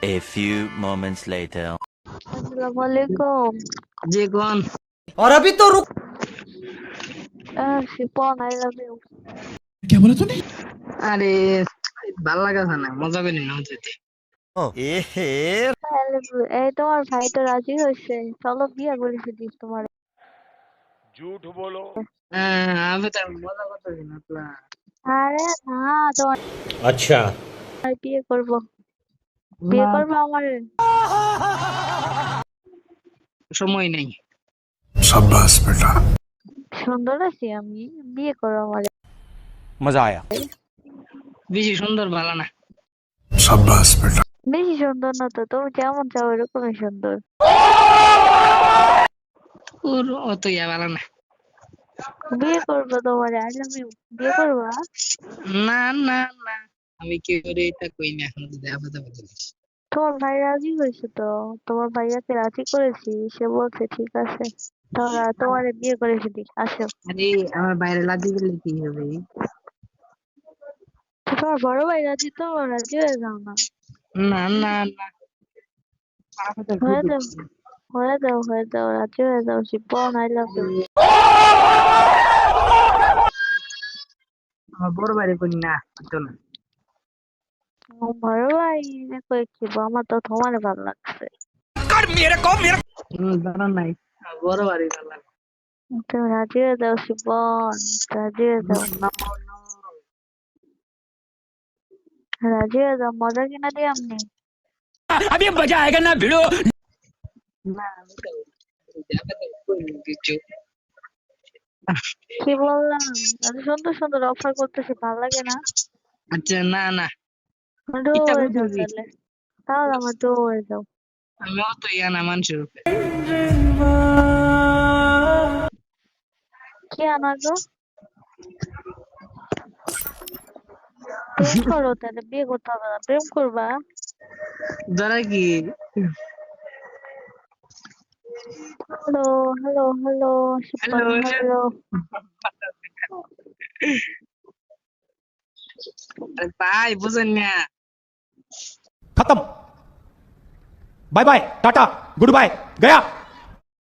A few moments later. अस्सलाम वालेकुम। जी कौन? और अभी तो रुक। शिपन आई लव यू। क्या बोला तूने? আরে ভাল লাগাছে না, মজা করি না যেতে। এই তোমার ভাই তো রাজি হয়েছে, চলো বিয়ে করে ফেলিস তোমার। झूठ बोलो। আমি তো মজা করতেছি না তো। আরে না, তোমার अच्छा বিয়ে করবো, বিয়ে না, করবো আমার। সময় নেই। शाबाश बेटा। সুন্দর আছি আমি, বিয়ে করবো আমার। मजा आया। বেশি সুন্দর ভালো না। शाबाश बेटा। বেশি সুন্দর না তো, তুমি যেমন চাও এরকমই সুন্দর। ওর অত ইয়া ভালো না। বিয়ে করবো তোমার, আই লাভ ইউ। বিয়ে করবা? না না না, আমি কি করে এটা কই না এখন যদি আপাতত বলিস। তোমার ভাই রাজি হয়েছে তো, তোমার ভাইয়াকে রাজি করেছি, সে বলছে ঠিক আছে, তোমার বিয়ে করে ফেলি, আসো। আরে আমার বাইরে লাদি বললে কি হবে? তোমার বড় ভাই রাজি তো, রাজি হয়ে যাও না। না না না, আপাতত হয়ে বুঝি। যাও, হয়ে যাও, রাজি হয়ে যাও শিপন, আই লাভ ইউ। আমার বড় বাইরে করি না, বুঝছো না। বড় ভাই কই কি, আমার তো তোমার ভালো লাগছে। দাঁড়ান নাই, আমার বড় বাড়ি ভালো লাগে। তুমি রাজি হয়ে যাও শিপন, রাজি হয়ে যাও, না, রাজি হয়ে যাও, মজা কিনা দিই আপনি। अभी मजा आएगा ना भिड़ो। না আমি তো আপাতত কই না কিছু। কি বললাম, এত সুন্দর সুন্দর অফার করতেছি, ভালো লাগে না? আচ্ছা না না, ডো ইচ্ছা হয়ে যাও করতেছি। তাহলে, তাহলে আমার ডো হয়ে যাও। আমি অত ইয়া না মানুষের উপরে। কি আনা গো? প্রেম করো তাহলে, বিয়ে করতে হবে না, প্রেম করবা। ধরা কি? Hello hello hello Shipon, hello hello. ভাই বুঝেন না। खत्म। Bye bye tata good bye गया।